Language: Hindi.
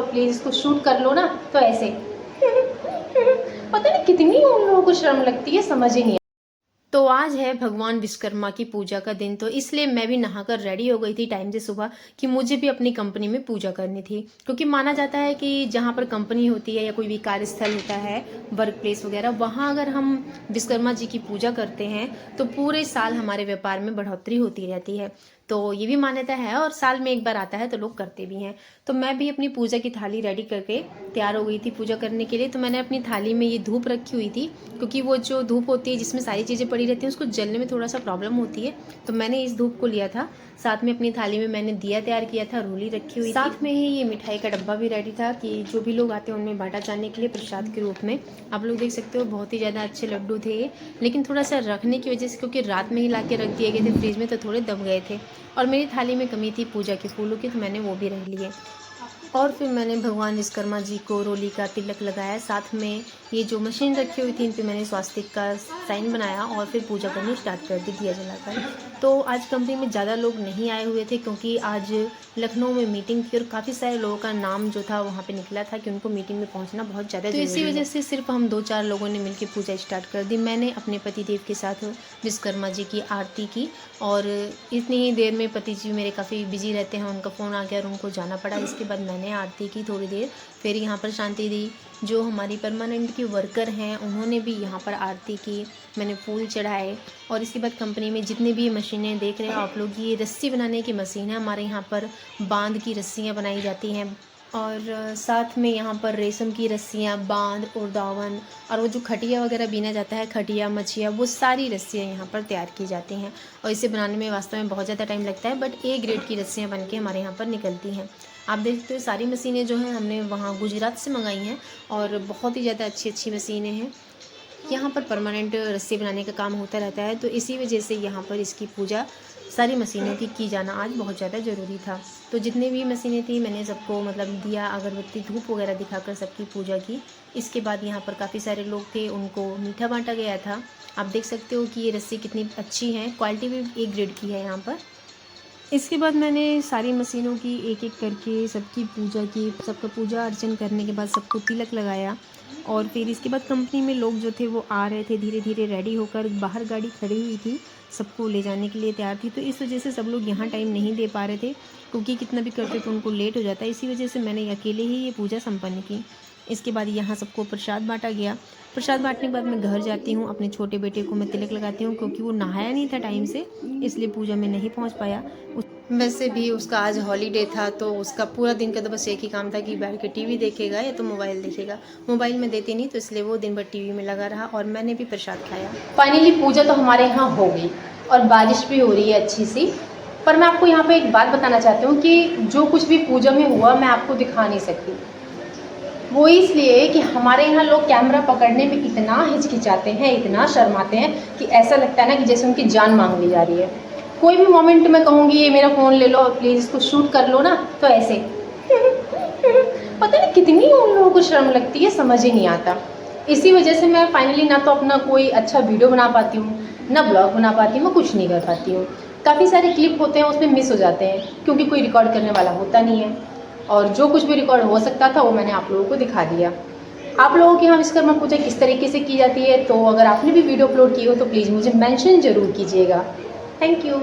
प्लीज़ इसको शूट कर लो ना, तो ऐसे पता नहीं कितनी उन लोगों को शर्म लगती है, समझ ही नहीं। तो आज है भगवान विश्वकर्मा की पूजा का दिन, तो इसलिए मैं भी नहाकर रेडी हो गई थी टाइम से सुबह कि मुझे भी अपनी कंपनी में पूजा करनी थी। क्योंकि माना जाता है कि जहाँ पर कंपनी होती है या कोई भी कार्यस्थल होता है, वर्क प्लेस वगैरह, वहाँ अगर हम विश्वकर्मा जी की पूजा करते हैं तो पूरे साल हमारे व्यापार में बढ़ोतरी होती रहती है। तो ये भी मान्यता है और साल में एक बार आता है तो लोग करते भी हैं। तो मैं भी अपनी पूजा की थाली रेडी करके तैयार हो गई थी पूजा करने के लिए। तो मैंने अपनी थाली में ये धूप रखी हुई थी, क्योंकि वो जो धूप होती है जिसमें सारी चीज़ें पड़ी रहती हैं उसको जलने में थोड़ा सा प्रॉब्लम होती है। तो मैंने इस धूप को लिया था। साथ में अपनी थाली में मैंने दिया तैयार किया था, रोली रखी हुई, साथ में ही ये मिठाई का डब्बा भी रेडी था कि जो भी लोग आते हैं उनमें बांटा जाने के लिए प्रसाद के रूप में। आप लोग देख सकते हो बहुत ही ज़्यादा अच्छे लड्डू थे ये, लेकिन थोड़ा सा रखने की वजह से, क्योंकि रात में ही ला के रख दिए गए थे फ्रिज में, तो थोड़े दब गए थे। और मेरी थाली में कमी थी पूजा के फूलों की, तो मैंने वो भी रख लिए। और फिर मैंने भगवान विश्वकर्मा जी को रोली का तिलक लगाया। साथ में ये जो मशीन रखी हुई थी इन पे मैंने स्वास्तिक का साइन बनाया और फिर पूजा करनी स्टार्ट कर दी दिया जलाकर। तो आज कंपनी में ज़्यादा लोग नहीं आए हुए थे, क्योंकि आज लखनऊ में मीटिंग थी और काफ़ी सारे लोगों का नाम जो था वहाँ पे निकला था कि उनको मीटिंग में पहुँचना बहुत ज़्यादा जरूरी है। तो इसी वजह से सिर्फ हम 2-4 लोगों ने मिलकर पूजा स्टार्ट कर दी। मैंने अपने पतिदेव के साथ विश्वकर्मा जी की आरती की, और इतनी ही देर में पति जी मेरे काफ़ी बिजी रहते हैं, उनका फ़ोन आ गया और उनको जाना पड़ा। इसके बाद मैंने आरती की थोड़ी देर, फिर यहाँ पर शांति दी, जो हमारी परमानेंट की वर्कर हैं उन्होंने भी यहाँ पर आरती की, मैंने फूल चढ़ाए। और इसके बाद कंपनी में जितनी भी मशीनें देख रहे हैं आप लोग, ये रस्सी बनाने की मशीन है। हमारे यहाँ पर बांध की रस्सियाँ बनाई जाती हैं, और साथ में यहाँ पर रेशम की रस्सियाँ, बांध और दावन, और वो जो खटिया वगैरह बीना जाता है, खटिया मछिया, वो सारी रस्सियाँ यहाँ पर तैयार की जाती हैं। और इसे बनाने में वास्तव में बहुत ज़्यादा टाइम लगता है, बट ए ग्रेड की रस्सियाँ बन के हमारे यहाँ पर निकलती हैं। आप देखते हो सारी मशीनें जो हैं हमने वहाँ गुजरात से मंगाई हैं, और बहुत ही ज़्यादा अच्छी अच्छी मशीनें हैं। यहाँ पर परमानेंट रस्सी बनाने का काम होता रहता है, तो इसी वजह से यहाँ पर इसकी पूजा सारी मशीनों की जाना आज बहुत ज़्यादा ज़रूरी था। तो जितनी भी मशीनें थी मैंने सबको मतलब दिया, अगरबत्ती धूप वगैरह दिखाकर सबकी पूजा की। इसके बाद यहाँ पर काफ़ी सारे लोग थे, उनको मीठा बांटा गया था। आप देख सकते हो कि ये रस्सी कितनी अच्छी है, क्वालिटी भी ए ग्रेड की है यहाँ पर। इसके बाद मैंने सारी मशीनों की एक एक करके सबकी पूजा की। सबका पूजा अर्चन करने के बाद सबको तिलक लगाया, और फिर इसके बाद कंपनी में लोग जो थे वो आ रहे थे धीरे धीरे रेडी होकर। बाहर गाड़ी खड़ी हुई थी, सबको ले जाने के लिए तैयार थी, तो इस वजह से सब लोग यहाँ टाइम नहीं दे पा रहे थे, क्योंकि कितना भी करते तो उनको लेट हो जाता है। इसी वजह से मैंने अकेले ही ये पूजा संपन्न की। इसके बाद यहाँ सबको प्रसाद बांटा गया। प्रसाद बांटने के बाद मैं घर जाती हूँ, अपने छोटे बेटे को मैं तिलक लगाती हूँ, क्योंकि वो नहाया नहीं था टाइम से, इसलिए पूजा में नहीं पहुँच पाया। वैसे भी उसका आज हॉलीडे था, तो उसका पूरा दिन का तो बस एक ही काम था कि बैठ के टीवी देखेगा या तो मोबाइल देखेगा। मोबाइल में देते नहीं, तो इसलिए वो दिन भर टीवी में लगा रहा, और मैंने भी प्रसाद खाया। फाइनली पूजा तो हमारे यहाँ हो गई, और बारिश भी हो रही है अच्छी सी। पर मैं आपको यहाँ पे एक बात बताना चाहती हूँ कि जो कुछ भी पूजा में हुआ मैं आपको दिखा नहीं सकती। वो इसलिए कि हमारे यहाँ लोग कैमरा पकड़ने में इतना हिचकिचाते हैं, इतना शर्माते हैं कि ऐसा लगता है ना कि जैसे उनकी जान मांग ली जा रही है। कोई भी मोमेंट में कहूँगी ये मेरा फ़ोन ले लो प्लीज़ इसको शूट कर लो ना, तो ऐसे पता नहीं कितनी उन लोगों को शर्म लगती है, समझ ही नहीं आता। इसी वजह से मैं फाइनली ना तो अपना कोई अच्छा वीडियो बना पाती हूँ, ना ब्लॉग बना पाती हूँ, मैं कुछ नहीं कर पाती हूँ। काफ़ी सारे क्लिप होते हैं उसमें मिस हो जाते हैं, क्योंकि कोई रिकॉर्ड करने वाला होता नहीं है, और जो कुछ भी रिकॉर्ड हो सकता था वो मैंने आप लोगों को दिखा दिया। आप लोगों के यहाँ विश्वकर्मा पूजा किस तरीके से की जाती है, तो अगर आपने भी वीडियो अपलोड की हो तो प्लीज़ मुझे मेंशन ज़रूर कीजिएगा। Thank you.